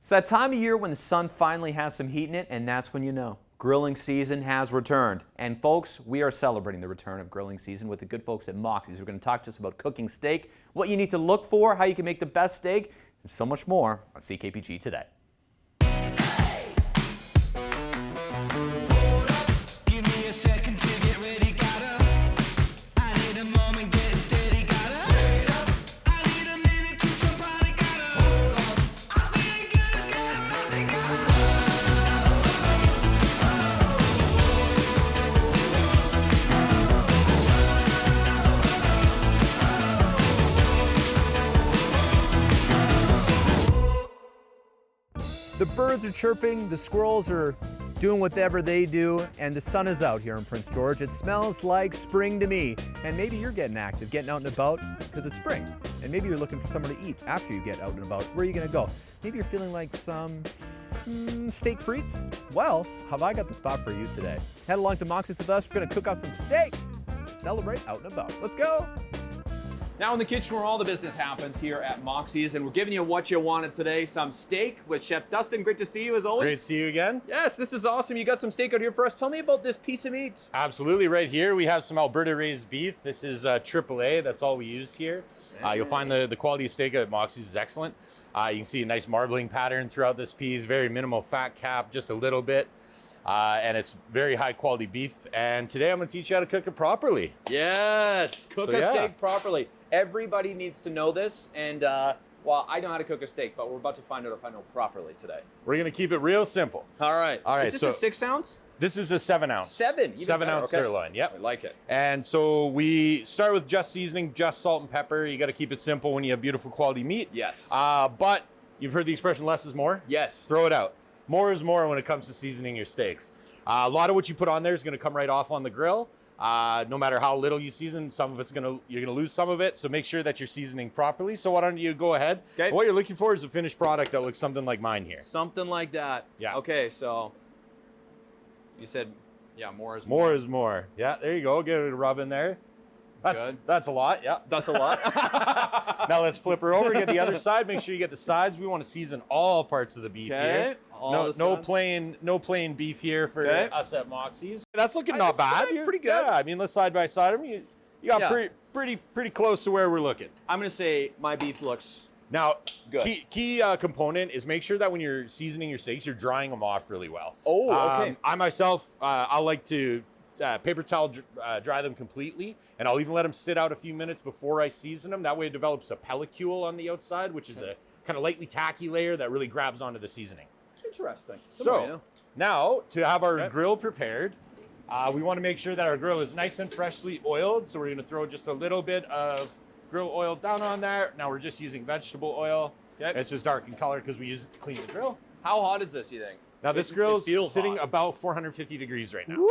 It's that time of year when the sun finally has some heat in it, and that's when you know grilling season has returned. And folks, we are celebrating the return of grilling season with the good folks at Moxie's. We're going to talk to us about cooking steak, what you need to look for, how you can make the best steak, and so much more on CKPG Today. The birds are chirping, the squirrels are doing whatever they do, and the sun is out here in Prince George. It smells like spring to me. And maybe you're getting active, getting out and about because it's spring. And maybe you're looking for somewhere to eat after you get out and about. Where are you going to go? Maybe you're feeling like some steak frites? Well, have I got the spot for you today. Head along to Moxie's with us. We're going to cook up some steak to celebrate out and about. Let's go. Now in the kitchen where all the business happens here at Moxie's, and we're giving you what you wanted today, some steak with Chef Dustin. Great to see you as always. Great to see you again. Yes, this is awesome. You got some steak out here for us. Tell me about this piece of meat. Absolutely, right here we have some Alberta raised beef. This is AAA, that's all we use here. You'll find the quality of steak at Moxie's is excellent. You can see a nice marbling pattern throughout this piece, very minimal fat cap, just a little bit. And it's very high quality beef. And today I'm gonna teach you how to cook it properly. Yes, cook a steak properly. Everybody needs to know this, and well, I know how to cook a steak, but we're about to find out if I know properly today. We're gonna keep it real simple. All right. Is this a 6 ounce? This is a 7 ounce. 7 ounce sirloin, yep. I like it. And so we start with just seasoning, just salt and pepper. You gotta keep it simple when you have beautiful quality meat. Yes. But you've heard the expression less is more? Yes. Throw it out. More is more when it comes to seasoning your steaks. A lot of what you put on there is gonna come right off on the grill. No matter how little you season, some of it's you're gonna lose some of it. So make sure that you're seasoning properly. So why don't you go ahead? Okay. What you're looking for is a finished product that looks something like mine here. Something like that. Yeah. Okay, so you said, yeah, more is more. More is more. Yeah, there you go. Get it a rub in there. That's a lot. Yeah. That's a lot. Now let's flip her over. Get the other side. Make sure you get the sides. We want to season all parts of the beef here. No plain beef here for us at Moxie's. That's looking not bad. Pretty good. Yeah, I mean, let's side by side them. You got pretty close to where we're looking. I'm gonna say my beef looks now good. Key component is make sure that when you're seasoning your steaks, you're drying them off really well. Oh, okay. I myself, I like to paper towel dry them completely, and I'll even let them sit out a few minutes before I season them. That way it develops a pellicule on the outside, which is a kind of lightly tacky layer that really grabs onto the seasoning. Interesting. So now to have our grill prepared, we want to make sure that our grill is nice and freshly oiled. So we're going to throw just a little bit of grill oil down on there. Now we're just using vegetable oil. It's just dark in color because we use it to clean the grill. How hot is this, you think? Now this grill is sitting about 450 degrees right now.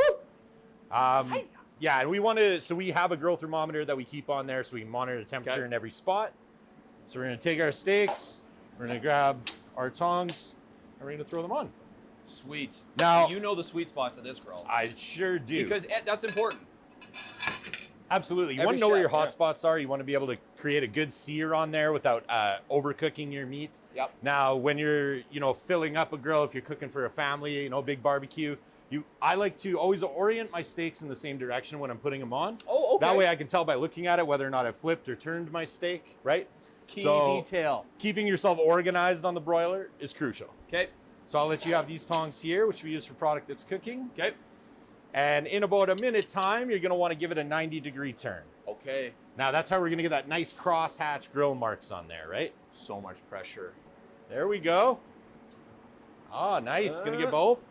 Yeah, and we want to, so we have a grill thermometer that we keep on there so we can monitor the temperature in every spot. So we're going to take our steaks, we're going to grab our tongs, and we're going to throw them on. Sweet. Now, you know the sweet spots of this grill. I sure do. Because that's important. Absolutely. You want to know where your hot spots are. You want to be able to create a good sear on there without overcooking your meat. Yep. Now, when you're, filling up a grill, if you're cooking for a family, big barbecue, I like to always orient my steaks in the same direction when I'm putting them on. Oh, okay. That way I can tell by looking at it whether or not I've flipped or turned my steak, right? Key detail. Keeping yourself organized on the broiler is crucial. Okay. So I'll let you have these tongs here, which we use for product that's cooking. Okay. And in about a minute time, you're gonna want to give it a 90-degree turn. Okay. Now that's how we're gonna get that nice cross-hatch grill marks on there, right? So much pressure. There we go. Oh, nice. Gonna get both.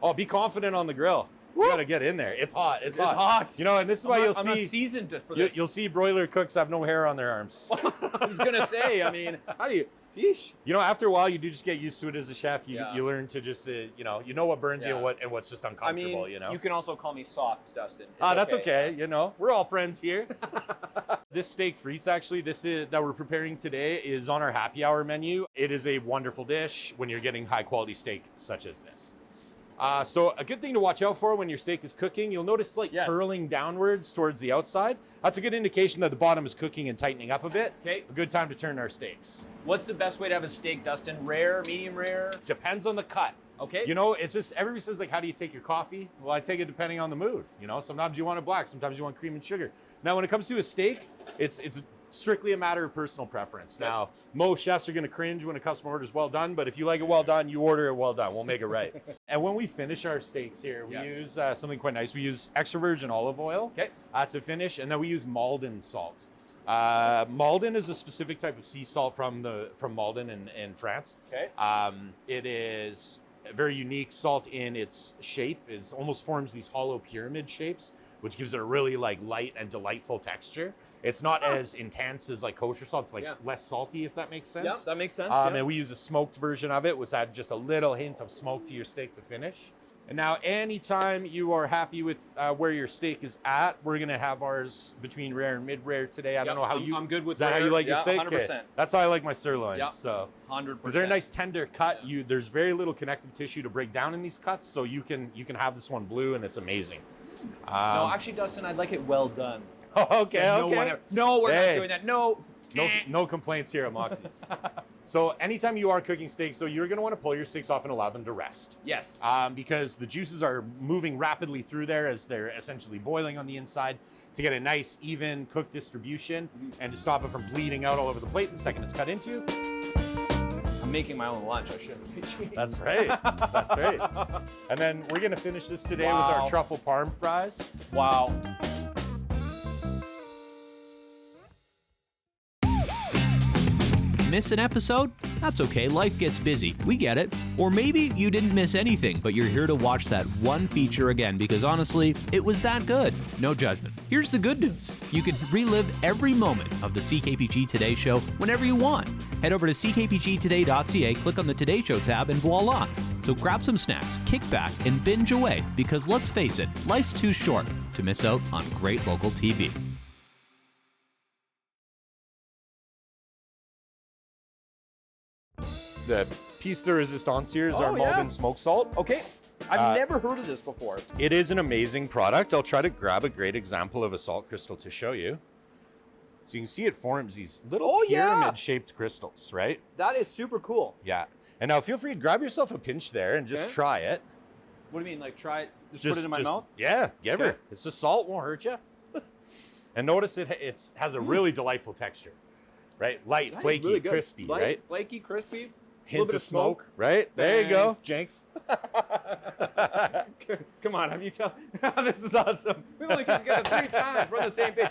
Oh, be confident on the grill. You gotta get in there. It's hot. It's hot. And this is why I'm not seasoned for this. You'll see broiler cooks have no hair on their arms. I was gonna say. I mean, how do you? Yeesh. After a while, you do just get used to it as a chef. You learn to just, you know what burns you and what's just uncomfortable. I mean, you can also call me soft, Dustin. That's okay. We're all friends here. This steak frites, actually, that we're preparing today is on our happy hour menu. It is a wonderful dish when you're getting high quality steak such as this. So a good thing to watch out for when your steak is cooking, you'll notice like curling downwards towards the outside. That's a good indication that the bottom is cooking and tightening up a bit. Okay. A good time to turn our steaks. What's the best way to have a steak, Dustin? Rare, medium rare? Depends on the cut. Okay. You know, it's just, everybody says like, how do you take your coffee? Well, I take it depending on the mood. You know, sometimes you want it black, sometimes you want cream and sugar. Now, when it comes to a steak, it's strictly a matter of personal preference. Okay. Now, most chefs are gonna cringe when a customer orders well done, but if you like it well done, you order it well done. We'll make it right. And when we finish our steaks here, we use something quite nice. We use extra virgin olive oil to finish, and then we use Maldon salt. Maldon is a specific type of sea salt from Maldon in France. Okay. It is a very unique salt in its shape. It almost forms these hollow pyramid shapes, which gives it a really like light and delightful texture. It's not as intense as like kosher salt. It's like less salty, if that makes sense. Yeah, that makes sense. And we use a smoked version of it, which adds just a little hint of smoke to your steak to finish. And now, anytime you are happy with where your steak is at, we're gonna have ours between rare and mid-rare today. I don't know how I'm good with is that rare. how you like your steak? 100%. Okay. That's how I like my sirloins. Yep. So 100%. because they're a nice tender cut. There's very little connective tissue to break down in these cuts, so you can have this one blue, and it's amazing. No, actually, Dustin, I'd like it well done. Oh, okay, No, we're not doing that. No complaints here at Moxie's. So anytime you are cooking steaks, so you're gonna wanna pull your steaks off and allow them to rest. Yes. Because the juices are moving rapidly through there as they're essentially boiling on the inside to get a nice, even cook distribution and to stop it from bleeding out all over the plate the second it's cut into. I'm making my own lunch, I shouldn't. That's right, that's right. And then we're gonna finish this today with our truffle parm fries. Wow. Miss an episode? That's okay, life gets busy. We get it. Or maybe you didn't miss anything, but you're here to watch that one feature again because honestly, it was that good. No judgment. Here's the good news. You can relive every moment of the CKPG Today Show whenever you want. Head over to ckpgtoday.ca, click on the Today Show tab, and voila. So grab some snacks, kick back, and binge away because let's face it, life's too short to miss out on great local TV. The piece de resistance here is our Maldon smoked salt. Okay. I've never heard of this before. It is an amazing product. I'll try to grab a great example of a salt crystal to show you. So you can see it forms these little pyramid-shaped crystals, right? That is super cool. Yeah. And now feel free to grab yourself a pinch there and just try it. What do you mean, like try it? Just put it in my mouth? Yeah, give her. It's just salt, won't hurt you. And notice it has a really delightful texture, right? Light, flaky, really crispy, light, right? Flaky, crispy. Hint of smoke, right? There you go, Jenks. Come on, have you tell? This is awesome. We've only come together 3 times. We're on the same page.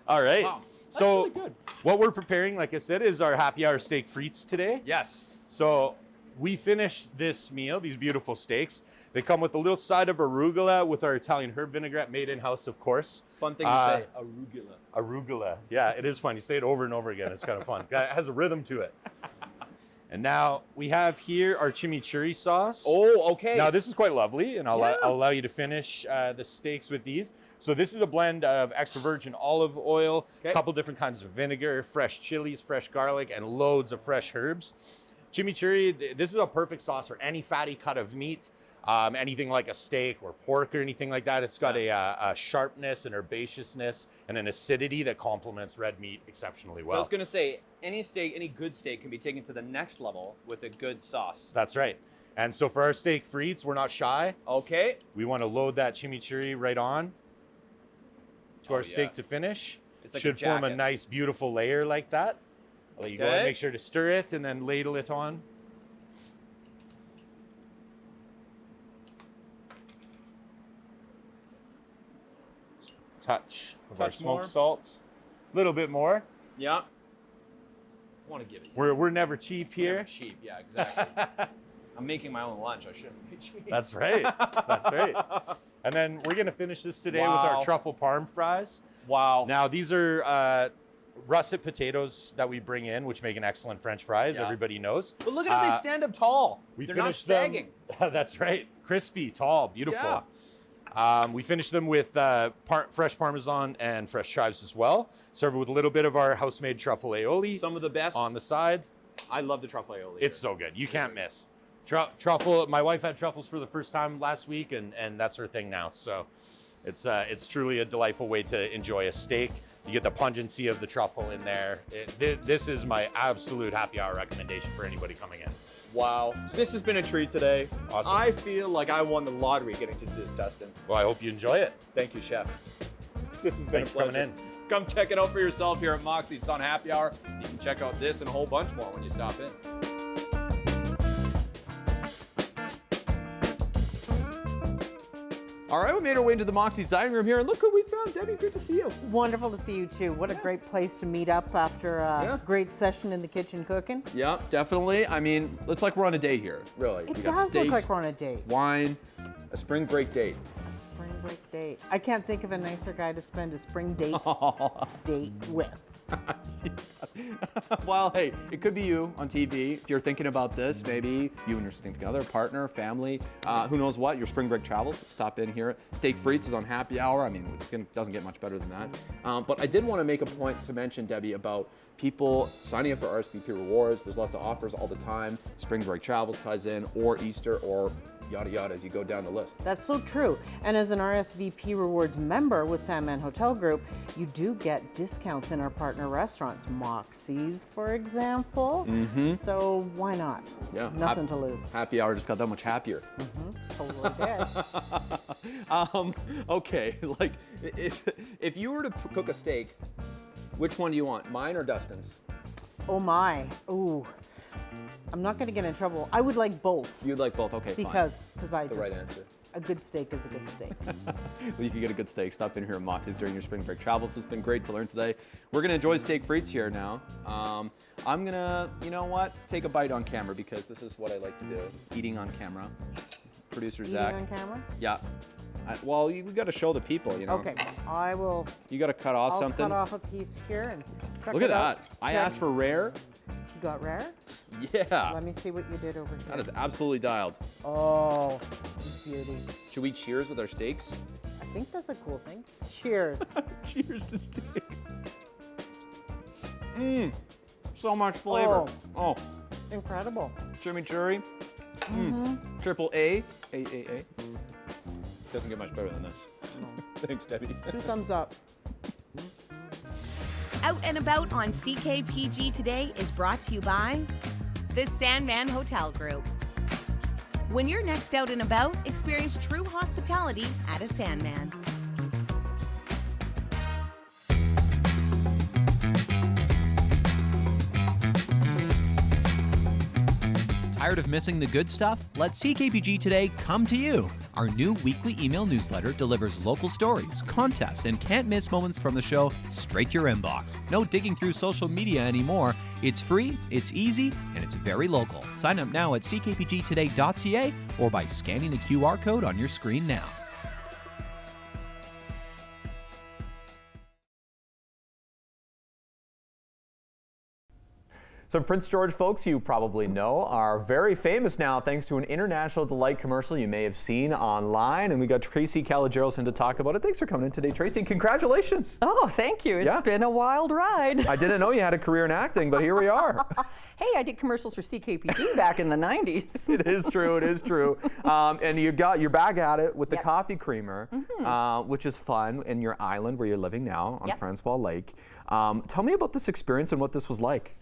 All right. Wow. That's So really good. what we're preparing, like I said, is our happy hour steak frites today. Yes. So we finished this meal, these beautiful steaks. They come with a little side of arugula with our Italian herb vinaigrette made in-house, of course. Fun thing to say, arugula. Arugula. Yeah, it is fun. You say it over and over again. It's kind of fun. It has a rhythm to it. And now we have here our chimichurri sauce. Oh, okay. Now this is quite lovely, and I'll allow you to finish the steaks with these. So this is a blend of extra virgin olive oil, a couple different kinds of vinegar, fresh chilies, fresh garlic, and loads of fresh herbs. Chimichurri, this is a perfect sauce for any fatty cut of meat, anything like a steak or pork or anything like that. It's got a sharpness and herbaceousness and an acidity that complements red meat exceptionally well. I was going to say, any steak, any good steak can be taken to the next level with a good sauce. That's right. And so for our steak frites, we're not shy. Okay. We want to load that chimichurri right on to our steak to finish. It's like should form a nice, beautiful layer like that. I'll let you go and make sure to stir it and then ladle it on. Touch of our smoked salt. A little bit more. Yeah. I want to give it. We're never cheap here. Never cheap, yeah, exactly. I'm making my own lunch. I shouldn't be cheap. That's right. That's right. And then we're gonna finish this today with our truffle parm fries. Wow. Now these are russet potatoes that we bring in, which make an excellent French fries. Everybody knows. But look at how they stand up tall. They're not sagging. That's right. Crispy, tall, beautiful. Yeah. We finish them with fresh Parmesan and fresh chives as well. Serve it with a little bit of our house-made truffle aioli. Some of the best. On the side. I love the truffle aioli. It's so good. You can't miss. Truffle. My wife had truffles for the first time last week, and that's her thing now. So it's truly a delightful way to enjoy a steak. You get the pungency of the truffle in there. This is my absolute happy hour recommendation for anybody coming in. Wow. This has been a treat today. Awesome. I feel like I won the lottery getting to do this, Dustin. Well, I hope you enjoy it. Thank you, Chef. This has been Thanks a for pleasure. coming in. Come check it out for yourself here at Moxie. It's on happy hour. You can check out this and a whole bunch more when you stop in. All right, we made our way into the Moxie's dining room here, and look who we found. Debbie, good to see you. Wonderful to see you too. What a great place to meet up after a great session in the kitchen cooking. Yeah, definitely. I mean, it's like we're on a date here, really. It We got does steaks, look like we're on a date. wine, a spring break date. A spring break date. I can't think of a nicer guy to spend a spring date with. Well, hey, it could be you on TV. If you're thinking about this, maybe you and your significant other, partner, family, who knows what, your spring break travels, stop in here. Steak Frites is on happy hour. I mean, it doesn't get much better than that. But I did want to make a point to mention, Debbie, about people signing up for RSVP rewards. There's lots of offers all the time. Spring break travels ties in, or Easter, or yada yada as you go down the list. That's so true. And as an RSVP Rewards member with Sandman Hotel Group, you do get discounts in our partner restaurants, Moxie's, for example. So why not? Yeah. Nothing to lose. Happy hour just got that much happier. Totally did. Okay, like if you were to cook a steak, which one do you want, mine or Dustin's? Oh my. Ooh. I'm not going to get in trouble. I would like both. You'd like both, okay, Because I the just, right answer. a good steak is a good steak. Well, you can get a good steak. Stop in here at Moxie's during your spring break travels. It's been great to learn today. We're gonna enjoy steak frites here now. I'm gonna, you know what, take a bite on camera because this is what I like to do. Eating on camera. Producer Eating Zach. on camera? Yeah. Well, we got to show the people, you know. Okay, I will. You got to cut off I'll something. cut off a piece here and check Look it at out. that. I Check. asked for rare. You got rare? Yeah. Let me see what you did over here. That is absolutely dialed. Oh, beauty. Should we cheers with our steaks? I think that's a cool thing. Cheers. Cheers to steak. Mmm. So much flavor. Oh. Incredible. Chimichurri. Triple A. A. Doesn't get much better than this. Thanks, Debbie. 2 thumbs up. Out and About on CKPG Today is brought to you by the Sandman Hotel Group. When you're next out and about, experience true hospitality at a Sandman. Tired of missing the good stuff? Let CKPG Today come to you. Our new weekly email newsletter delivers local stories, contests, and can't-miss moments from the show straight to your inbox. No digging through social media anymore. It's free, it's easy, and it's very local. Sign up now at ckpgtoday.ca or by scanning the QR code on your screen now. Some Prince George folks you probably know are very famous now thanks to an International Delight commercial you may have seen online. And we got Tracy Calageros in to talk about it. Thanks for coming in today, Tracy. Congratulations. Oh, thank you. It's been a wild ride. I didn't know you had a career in acting, but here we are. Hey, I did commercials for CKPG back in the 90s. It is true. It is true. And you're back at it with the coffee creamer, which is fun in your island where you're living now on Francois Lake. Tell me about this experience and what this was like.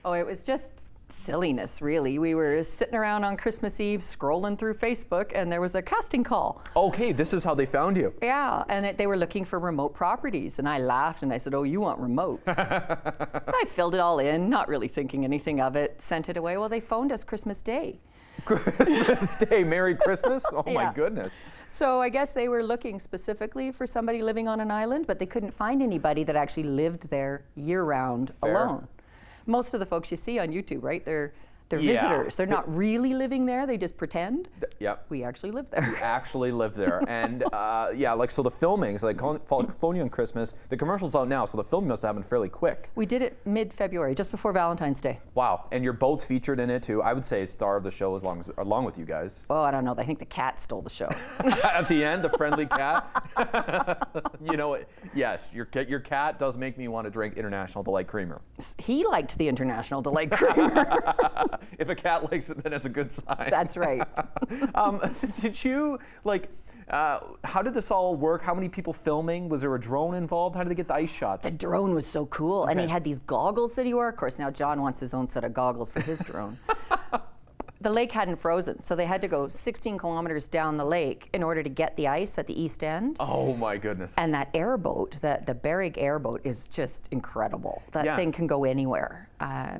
Oh, it was just silliness, really. We were sitting around on Christmas Eve scrolling through Facebook, and there was a casting call. Okay, this is how they found you. Yeah, and they were looking for remote properties, and I laughed and I said, "Oh, you want remote?" So I filled it all in, not really thinking anything of it, sent it away. Well, they phoned us Christmas Day. Christmas Day, Merry Christmas? Oh my goodness. So I guess they were looking specifically for somebody living on an island, but they couldn't find anybody that actually lived there year-round alone. Most of the folks you see on YouTube, right? They're visitors. They're not really living there. They just pretend. Yep. We actually live there. We actually live there. And so the filming, so they phone you on Christmas. The commercial's out now, so the film must have happened fairly quick. We did it mid-February, just before Valentine's Day. Wow. And your boat's featured in it too. I would say star of the show along with you guys. Oh, I don't know. I think the cat stole the show. At the end, the friendly cat. You know, yes, your cat does make me want to drink International Delight Creamer. He liked the International Delight Creamer. If a cat likes it, then it's a good sign. That's right. Did you, how did this all work? How many people filming? Was there a drone involved? How did they get the ice shots? The drone was so cool. And he had these goggles that he wore. Of course, now John wants his own set of goggles for his drone. The lake hadn't frozen, so they had to go 16 kilometers down the lake in order to get the ice at the east end. Oh my goodness. And that airboat, the Berrig airboat, is just incredible. That thing can go anywhere.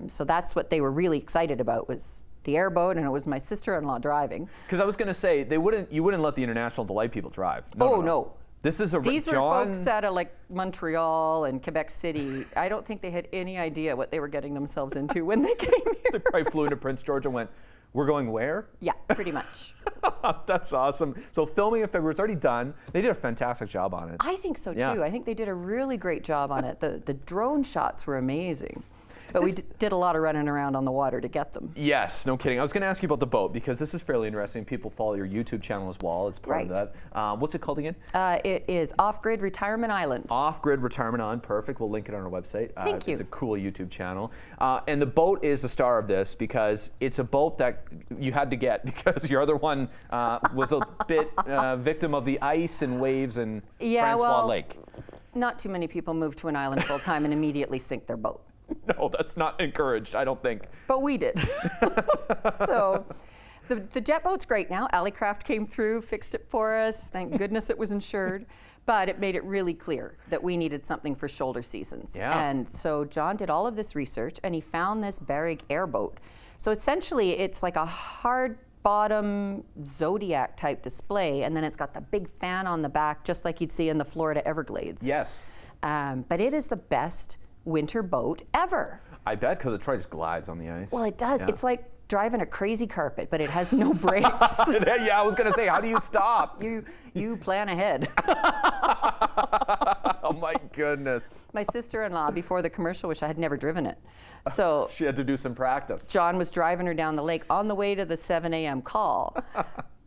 So that's what they were really excited about, was the airboat, and it was my sister-in-law driving. Because I was going to say, you wouldn't let the International Delight people drive. No. This is These were folks out of Montreal and Quebec City. I don't think they had any idea what they were getting themselves into when they came here. They probably flew into Prince George and went, we're going where? Yeah, pretty much. That's awesome. So filming in February, it's already done. They did a fantastic job on it. I think so too. I think they did a really great job on it. The drone shots were amazing. But we did a lot of running around on the water to get them. Yes, no kidding. I was going to ask you about the boat, because this is fairly interesting. People follow your YouTube channel as well. It's part of that. What's it called again? It is Off-Grid Retirement Island. Off-Grid Retirement Island. Perfect. We'll link it on our website. Thank you. It's a cool YouTube channel. And the boat is the star of this, because it's a boat that you had to get, because your other one was a bit victim of the ice and waves in Francois Lake. Not too many people move to an island full time and immediately sink their boat. No, that's not encouraged, I don't think. But we did. So the jet boat's great now. Alleycraft came through, fixed it for us. Thank goodness it was insured. But it made it really clear that we needed something for shoulder seasons. Yeah. And so John did all of this research, and he found this Berrig airboat. So essentially, it's like a hard bottom Zodiac type display, and then it's got the big fan on the back, just like you'd see in the Florida Everglades. Yes. But it is the best winter boat ever. I bet, because it probably just glides on the ice. Well, it does. Yeah. It's like driving a crazy carpet, but it has no brakes. Yeah, I was going to say, how do you stop? You plan ahead. Oh my goodness. My sister-in-law, before the commercial, which I had never driven it, so she had to do some practice. John was driving her down the lake on the way to the 7 a.m. call.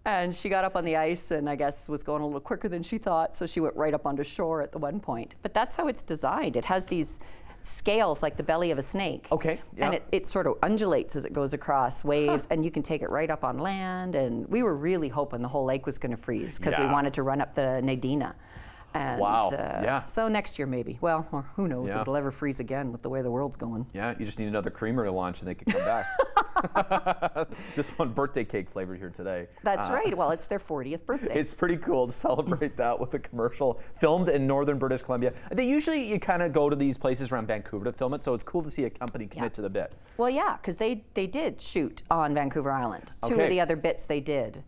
And she got up on the ice and I guess was going a little quicker than she thought, so she went right up onto shore at the one point. But that's how it's designed. It has these scales like the belly of a snake. Okay. Yeah. And it sort of undulates as it goes across waves, and you can take it right up on land. And we were really hoping the whole lake was going to freeze, because we wanted to run up the Nadina. And, wow. So next year maybe. Well, or who knows if it'll ever freeze again with the way the world's going. Yeah, you just need another creamer to launch and they can come back. This one birthday cake flavored here today. That's right. Well, it's their 40th birthday. It's pretty cool to celebrate that with a commercial filmed in northern British Columbia. You kind of go to these places around Vancouver to film it, so it's cool to see a company commit to the bit. Well, yeah, because they did shoot on Vancouver Island. Two of the other bits they did.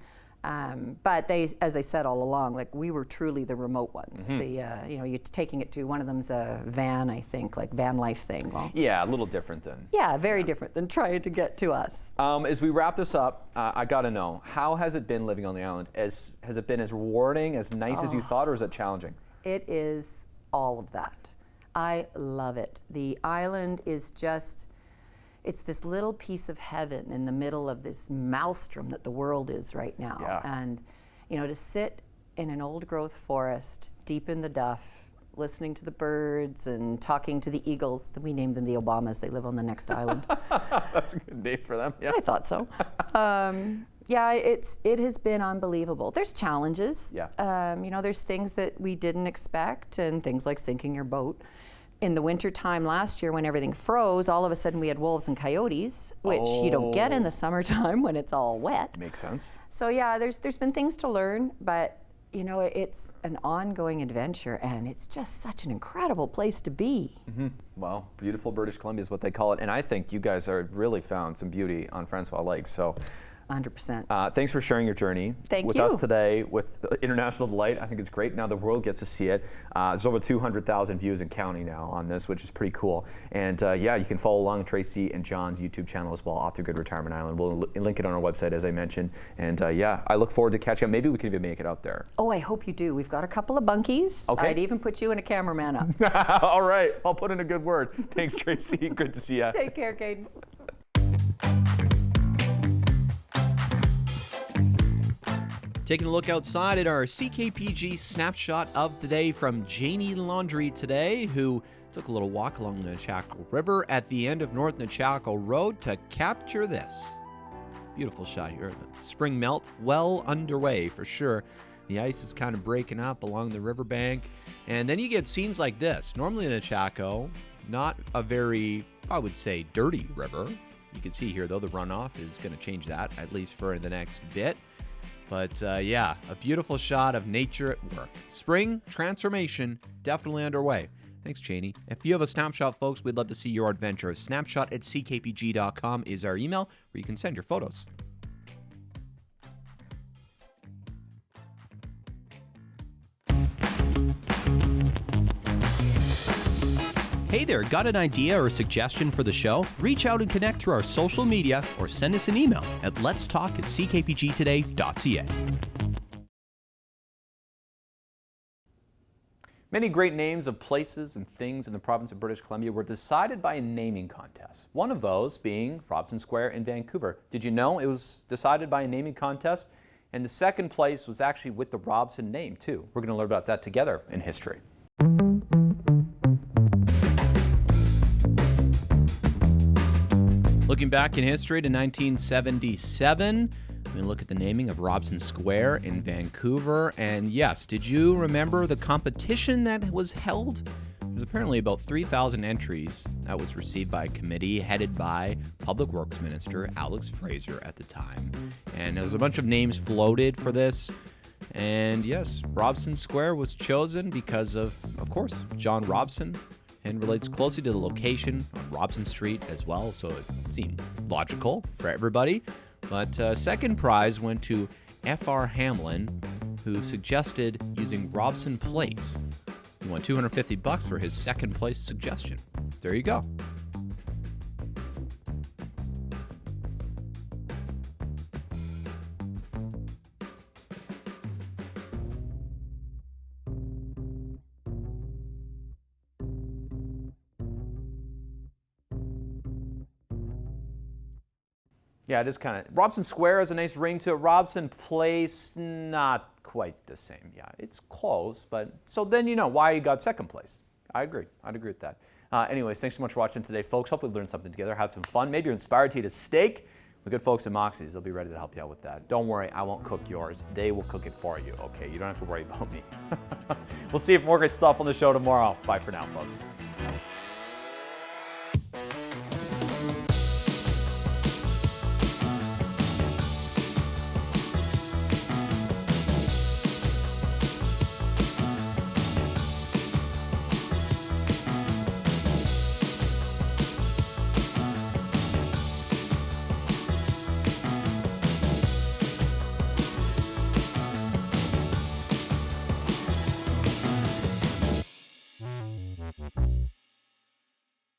But they, as I said all along, we were truly the remote ones. Mm-hmm. You're taking it to, one of them's a van, I think, van life thing. Well, yeah, a little different than. Yeah, very different than trying to get to us. As we wrap this up, I got to know, how has it been living on the island? Has it been as rewarding, as nice as you thought, or is it challenging? It is all of that. I love it. The island is just, it's this little piece of heaven in the middle of this maelstrom that the world is right now. Yeah. And, to sit in an old growth forest, deep in the duff, listening to the birds and talking to the eagles. We named them the Obamas. They live on the next island. That's a good name for them. Yeah. I thought so. It has been unbelievable. There's challenges. Yeah. There's things that we didn't expect, and things like sinking your boat. In the winter time last year, when everything froze, all of a sudden we had wolves and coyotes, which you don't get in the summertime when it's all wet. Makes sense. So yeah, there's been things to learn, but it's an ongoing adventure, and it's just such an incredible place to be. Mm-hmm. Well, beautiful British Columbia is what they call it, and I think you guys are really found some beauty on Francois Lake. So. 100%. Thanks for sharing your journey with us today with International Delight. I think it's great. Now the world gets to see it. There's over 200,000 views and counting now on this, which is pretty cool. And you can follow along Tracy and John's YouTube channel as well, Off the Grid Retirement Island. We'll link it on our website, as I mentioned. And I look forward to catching up. Maybe we can even make it out there. Oh, I hope you do. We've got a couple of bunkies. Okay. I'd even put you and a cameraman up. All right. I'll put in a good word. Thanks, Tracy. Good to see you. Take care, Caden. Taking a look outside at our CKPG snapshot of the day from Janie Laundrie today, who Took a little walk along the Nechako River at the end of North Nechako Road to capture this. Beautiful shot here. The spring melt well underway for sure. The ice is kind of breaking up along the riverbank. And then you get scenes like this. Normally in Nechako, not a very, I would say, dirty river. You can see here, though, the runoff is going to change that, at least for the next bit. But yeah, a beautiful shot of nature at work. Spring transformation definitely underway. Thanks, Cheney. If you have a snapshot, folks, we'd love to see your adventure. Snapshot@ckpg.com is our email where you can send your photos. Hey there, got an idea or suggestion for the show? Reach out and connect through our social media or send us an email at letstalk@ckpgtoday.ca. Many great names of places and things in the province of British Columbia were decided by a naming contest. One of those being Robson Square in Vancouver. Did you know it was decided by a naming contest? And the second place was actually with the Robson name, too. We're going to learn about that together in history. Looking back in history to 1977, we look at the naming of Robson Square in Vancouver. And yes, did you remember the competition that was held? There's apparently about 3,000 entries that was received by a committee headed by Public Works Minister Alex Fraser at the time. And there's a bunch of names floated for this. And yes, Robson Square was chosen because of course, John Robson, and relates closely to the location on Robson Street as well, so it seemed logical for everybody. But second prize went to F.R. Hamlin, who suggested using Robson Place. He won $250 for his second place suggestion. There you go. Yeah, it is kind of. Robson Square has a nice ring to it. Robson Place, not quite the same. Yeah, it's close, but so then you know why you got second place. I agree. I'd agree with that. Anyways, thanks so much for watching today, folks. Hopefully, we learned something together, had some fun. Maybe you're inspired to eat a steak. The good folks at Moxie's, they'll be ready to help you out with that. Don't worry, I won't cook yours. They will cook it for you, okay? You don't have to worry about me. We'll see you for more great stuff on the show tomorrow. Bye for now, folks.